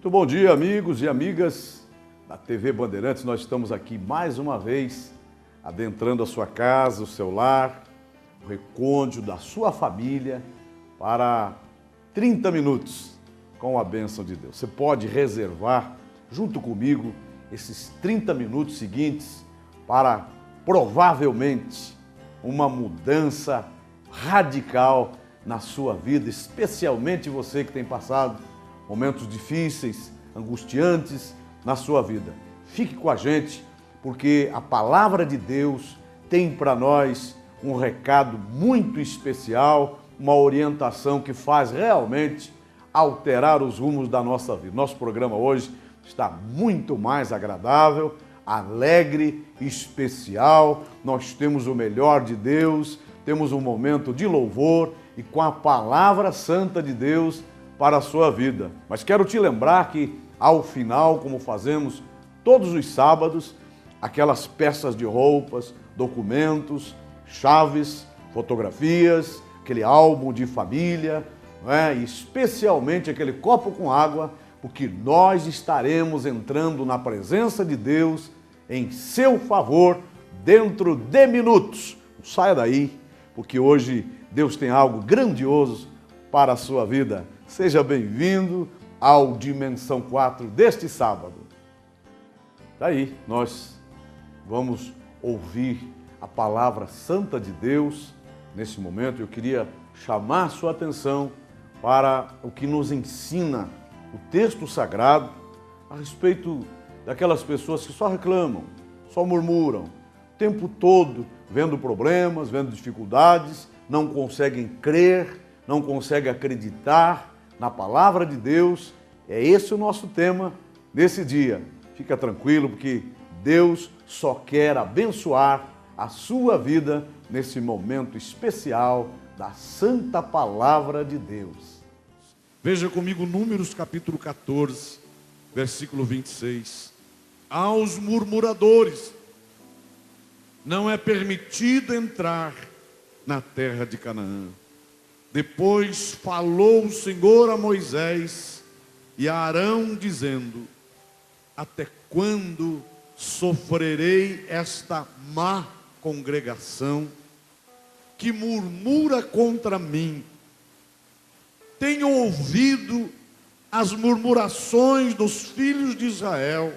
Muito bom dia, amigos e amigas da TV Bandeirantes. Nós estamos aqui mais uma vez, adentrando a sua casa, o seu lar, o recôndito da sua família, para 30 minutos com a bênção de Deus. Você pode reservar, junto comigo, esses 30 minutos seguintes para, provavelmente, uma mudança radical na sua vida, especialmente você que tem passado momentos difíceis, angustiantes na sua vida. Fique com a gente, porque a palavra de Deus tem para nós um recado muito especial, uma orientação que faz realmente alterar os rumos da nossa vida. Nosso programa hoje está muito mais agradável, alegre, especial. Nós temos o melhor de Deus, temos um momento de louvor e com a palavra santa de Deus para a sua vida. Mas quero te lembrar que ao final, como fazemos todos os sábados, aquelas peças de roupas, documentos, chaves, fotografias, aquele álbum de família, e especialmente aquele copo com água, porque nós estaremos entrando na presença de Deus em seu favor dentro de minutos. Não saia daí, porque hoje Deus tem algo grandioso para a sua vida. Seja bem-vindo ao Dimensão 4 deste sábado. Daí nós vamos ouvir a palavra santa de Deus nesse momento. Eu queria chamar sua atenção para o que nos ensina o texto sagrado a respeito daquelas pessoas que só reclamam, só murmuram, o tempo todo vendo problemas, vendo dificuldades, não conseguem crer, não conseguem acreditar na palavra de Deus. É esse o nosso tema nesse dia. Fica tranquilo, porque Deus só quer abençoar a sua vida nesse momento especial da santa palavra de Deus. Veja comigo Números capítulo 14, versículo 26. Aos murmuradores não é permitido entrar na terra de Canaã. Depois falou o Senhor a Moisés e a Arão, dizendo: até quando sofrerei esta má congregação que murmura contra mim? Tenho ouvido as murmurações dos filhos de Israel,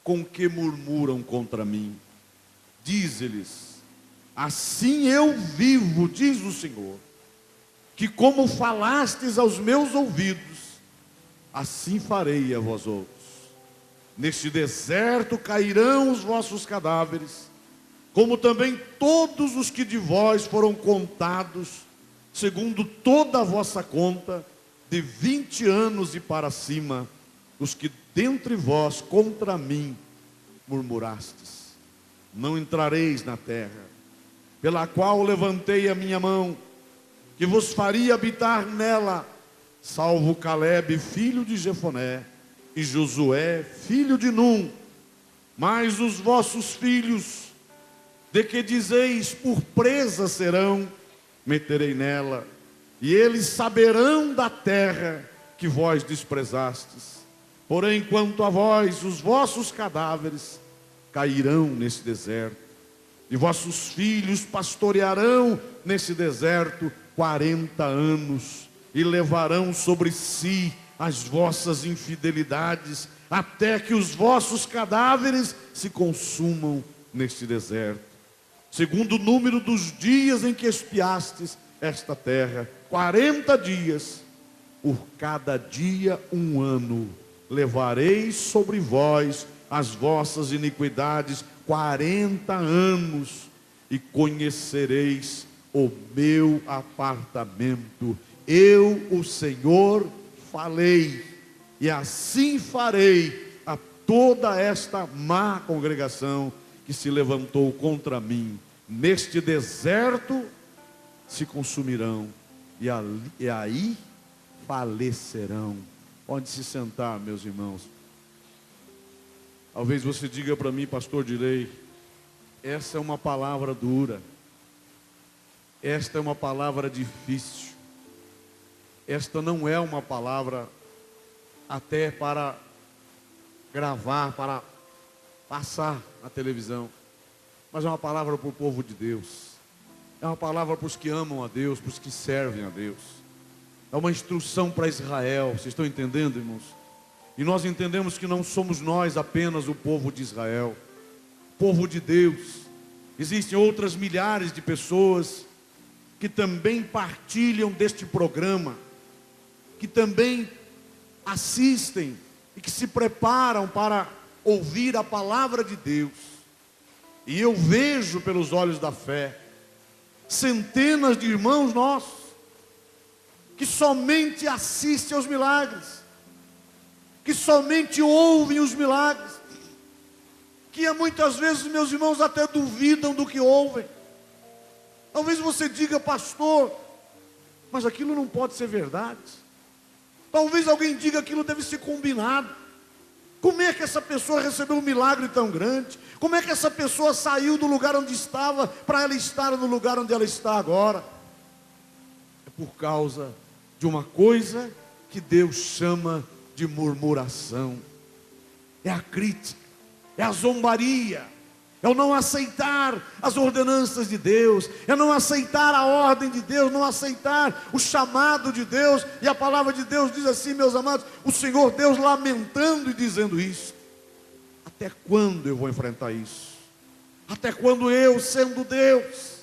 com que murmuram contra mim. Dize-lhes: assim eu vivo, diz o Senhor, que como falastes aos meus ouvidos, assim farei a vós outros. Neste deserto cairão os vossos cadáveres, como também todos os que de vós foram contados, segundo toda a vossa conta, de 20 anos e para cima, os que dentre vós contra mim murmurastes. Não entrareis na terra, pela qual levantei a minha mão, que vos faria habitar nela, salvo Calebe, filho de Jefoné, e Josué, filho de Num. Mas os vossos filhos, de que dizeis por presa serão, meterei nela, e eles saberão da terra que vós desprezastes. Porém, quanto a vós, os vossos cadáveres cairão nesse deserto, e vossos filhos pastorearão nesse deserto 40 anos, e levarão sobre si as vossas infidelidades, até que os vossos cadáveres se consumam neste deserto. Segundo o número dos dias em que espiastes esta terra, 40 dias, por cada dia 1 ano, levareis sobre vós as vossas iniquidades 40 anos, e conhecereis o meu apartamento. Eu, o Senhor, falei, e assim farei a toda esta má congregação que se levantou contra mim. Neste deserto se consumirão, e aí falecerão. Pode se sentar, meus irmãos. Talvez você diga para mim: pastor Direi, essa é uma palavra dura, esta é uma palavra difícil, esta não é uma palavra até para gravar, para passar na televisão. Mas é uma palavra para o povo de Deus. É uma palavra para os que amam a Deus, para os que servem a Deus. É uma instrução para Israel. Vocês estão entendendo, irmãos? E nós entendemos que não somos nós apenas o povo de Israel, povo de Deus. Existem outras milhares de pessoas que também partilham deste programa, que também assistem e que se preparam para ouvir a palavra de Deus. E eu vejo pelos olhos da fé centenas de irmãos nossos que somente assistem aos milagres, que somente ouvem os milagres, que muitas vezes meus irmãos até duvidam do que ouvem. Talvez você diga, pastor, mas aquilo não pode ser verdade. Talvez alguém diga, aquilo deve ser combinado. Como é que essa pessoa recebeu um milagre tão grande? Como é que essa pessoa saiu do lugar onde estava para ela estar no lugar onde ela está agora? É por causa de uma coisa que Deus chama de murmuração. É a crítica, é a zombaria, é o não aceitar as ordenanças de Deus, é não aceitar a ordem de Deus, não aceitar o chamado de Deus. E a palavra de Deus diz assim, meus amados, o Senhor Deus lamentando e dizendo isso: até quando eu vou enfrentar isso? Até quando eu, sendo Deus,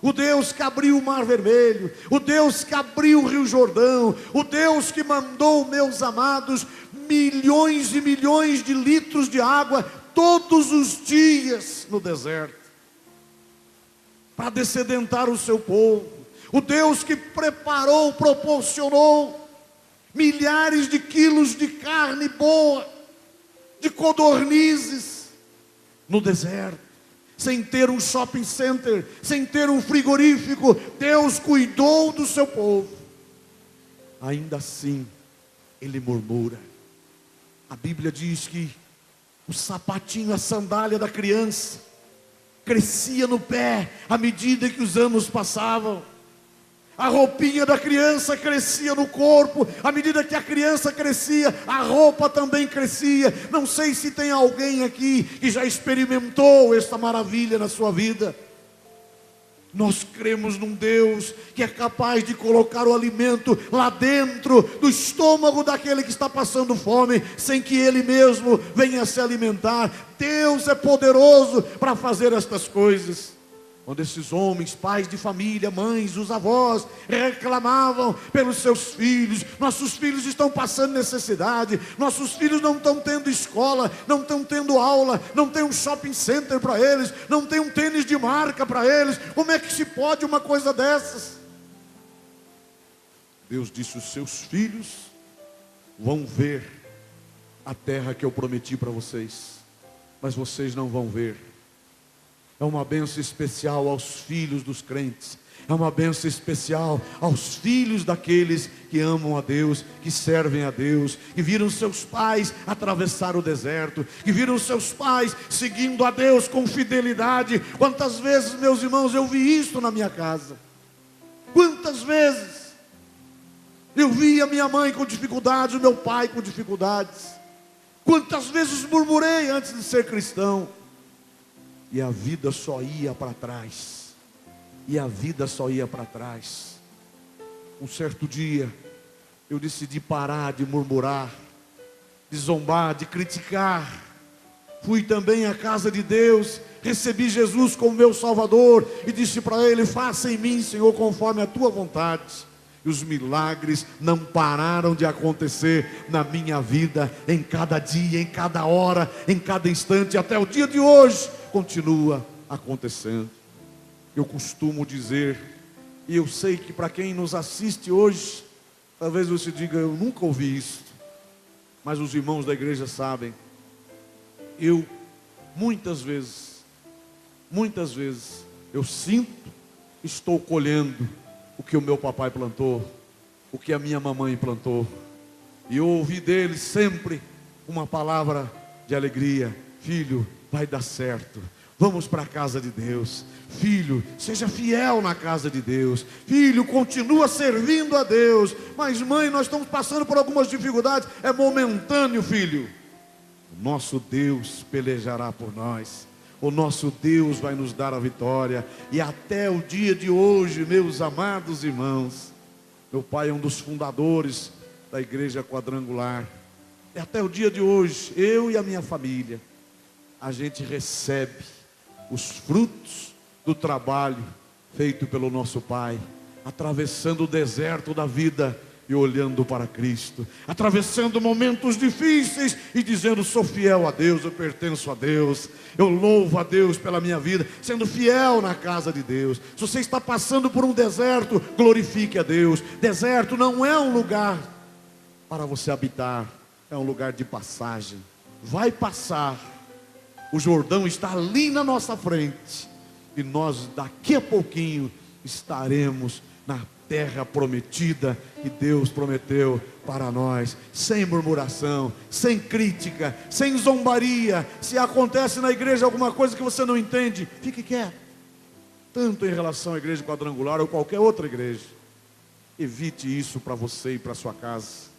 o Deus que abriu o Mar Vermelho, o Deus que abriu o Rio Jordão, o Deus que mandou, meus amados, milhões e milhões de litros de água todos os dias no deserto, para dessedentar o seu povo, o Deus que preparou, proporcionou milhares de quilos de carne boa, de codornizes, no deserto, sem ter um shopping center, sem ter um frigorífico. Deus cuidou do seu povo. Ainda assim, ele murmura. A Bíblia diz que o sapatinho, a sandália da criança, crescia no pé à medida que os anos passavam. A roupinha da criança crescia no corpo, à medida que a criança crescia, a roupa também crescia. Não sei se tem alguém aqui que já experimentou esta maravilha na sua vida. Nós cremos num Deus que é capaz de colocar o alimento lá dentro do estômago daquele que está passando fome, sem que ele mesmo venha se alimentar. Deus é poderoso para fazer estas coisas. Quando esses homens, pais de família, mães, os avós, reclamavam pelos seus filhos: nossos filhos estão passando necessidade, nossos filhos não estão tendo escola, não estão tendo aula, não tem um shopping center para eles, não tem um tênis de marca para eles, como é que se pode uma coisa dessas? Deus disse: os seus filhos vão ver a terra que eu prometi para vocês, mas vocês não vão ver. É uma bênção especial aos filhos dos crentes. É uma bênção especial aos filhos daqueles que amam a Deus, que servem a Deus, que viram seus pais atravessar o deserto, que viram seus pais seguindo a Deus com fidelidade. Quantas vezes, meus irmãos, eu vi isso na minha casa? Quantas vezes eu vi a minha mãe com dificuldades, o meu pai com dificuldades? Quantas vezes murmurei antes de ser cristão? E a vida só ia para trás. E a vida só ia para trás. Um certo dia, eu decidi parar de murmurar, de zombar, de criticar. Fui também à casa de Deus, recebi Jesus como meu Salvador e disse para Ele: faça em mim, Senhor, conforme a Tua vontade. E os milagres não pararam de acontecer na minha vida, em cada dia, em cada hora, em cada instante, até o dia de hoje, continua acontecendo. Eu costumo dizer, e eu sei que para quem nos assiste hoje, talvez você diga: eu nunca ouvi isso, mas os irmãos da igreja sabem. Eu, muitas vezes, eu sinto, estou colhendo o que o meu papai plantou, o que a minha mamãe plantou. E eu ouvi deles sempre uma palavra de alegria: filho, vai dar certo, Vamos para a casa de Deus. Filho, seja fiel na casa de Deus. Filho, continua servindo a Deus. Mas mãe, nós estamos passando por algumas dificuldades. É momentâneo, filho. O nosso Deus pelejará por nós. O nosso Deus vai nos dar a vitória. E até o dia de hoje, meus amados irmãos, meu pai é um dos fundadores da Igreja Quadrangular. E até o dia de hoje, eu e a minha família, a gente recebe os frutos do trabalho feito pelo nosso Pai, atravessando o deserto da vida e olhando para Cristo, atravessando momentos difíceis e dizendo: sou fiel a Deus, eu pertenço a Deus, eu louvo a Deus pela minha vida, sendo fiel na casa de Deus. Se você está passando por um deserto, glorifique a Deus. Deserto não é um lugar para você habitar, é um lugar de passagem. Vai passar. O Jordão está ali na nossa frente. E nós daqui a pouquinho estaremos na terra prometida que Deus prometeu para nós. Sem murmuração, sem crítica, sem zombaria. Se acontece na igreja alguma coisa que você não entende, fique quieto. Tanto em relação à igreja quadrangular ou qualquer outra igreja. Evite isso para você e para sua casa.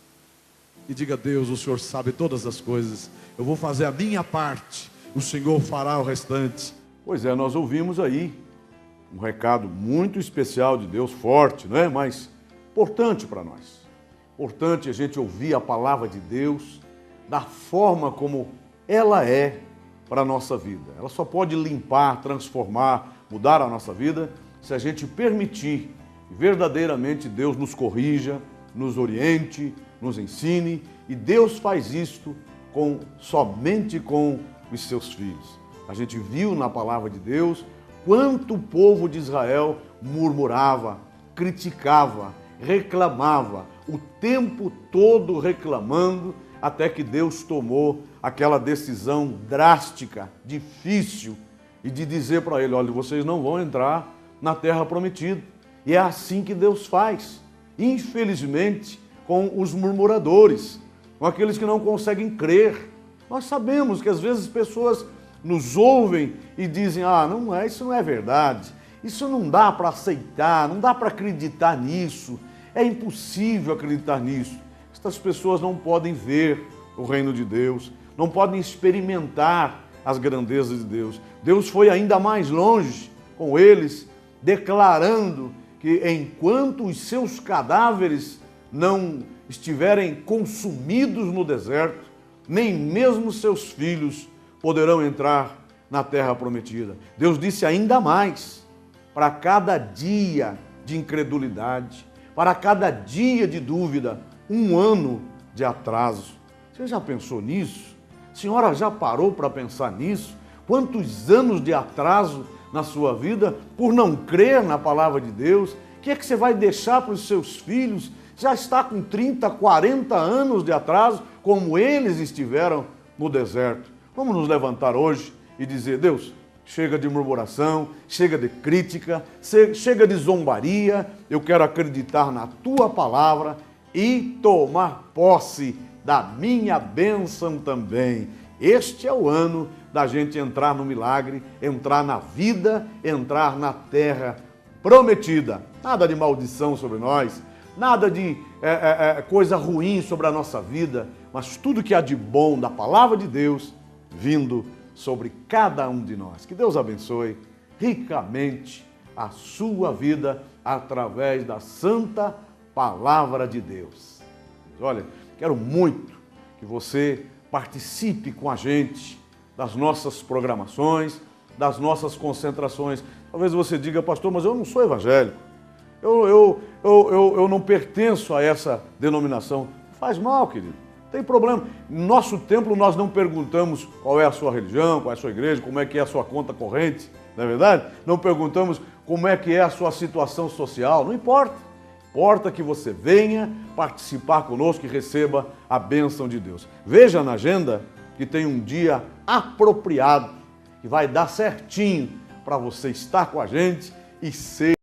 E diga: a Deus, o Senhor sabe todas as coisas. Eu vou fazer a minha parte. O Senhor fará o restante. Pois é, nós ouvimos aí um recado muito especial de Deus, forte, não é? Mas importante para nós. Importante a gente ouvir a palavra de Deus da forma como ela é para a nossa vida. Ela só pode limpar, transformar, mudar a nossa vida se a gente permitir que verdadeiramente Deus nos corrija, nos oriente, nos ensine. E Deus faz isto somente com os seus filhos. A gente viu na palavra de Deus quanto o povo de Israel murmurava, criticava, reclamava, o tempo todo reclamando, até que Deus tomou aquela decisão drástica, difícil, e de dizer para ele: olha, vocês não vão entrar na terra prometida. E é assim que Deus faz, infelizmente, com os murmuradores, com aqueles que não conseguem crer. Nós sabemos que às vezes pessoas nos ouvem e dizem: isso não é verdade, isso não dá para aceitar, não dá para acreditar nisso, é impossível acreditar nisso. Estas pessoas não podem ver o reino de Deus, não podem experimentar as grandezas de Deus. Deus foi ainda mais longe com eles, declarando que enquanto os seus cadáveres não estiverem consumidos no deserto, nem mesmo seus filhos poderão entrar na terra prometida. Deus disse ainda mais: para cada dia de incredulidade, para cada dia de dúvida, 1 ano de atraso. Você já pensou nisso? A senhora já parou para pensar nisso? Quantos anos de atraso na sua vida por não crer na palavra de Deus? O que é que você vai deixar para os seus filhos? Já está com 30, 40 anos de atraso, como eles estiveram no deserto. Vamos nos levantar hoje e dizer: Deus, chega de murmuração, chega de crítica, chega de zombaria. Eu quero acreditar na tua palavra e tomar posse da minha bênção também. Este é o ano da gente entrar no milagre, entrar na vida, entrar na terra prometida. Nada de maldição sobre nós, nada de coisa ruim sobre a nossa vida, mas tudo que há de bom da palavra de Deus vindo sobre cada um de nós. Que Deus abençoe ricamente a sua vida através da santa palavra de Deus. Olha, quero muito que você participe com a gente das nossas programações, das nossas concentrações. Talvez você diga: pastor, mas eu não sou evangélico. Eu não pertenço a essa denominação. Faz mal, querido. Não tem problema. No nosso templo nós não perguntamos qual é a sua religião, qual é a sua igreja, como é que é a sua conta corrente, não é verdade? Não perguntamos como é que é a sua situação social, não importa. Importa que você venha participar conosco e receba a bênção de Deus. Veja na agenda que tem um dia apropriado, que vai dar certinho para você estar com a gente e ser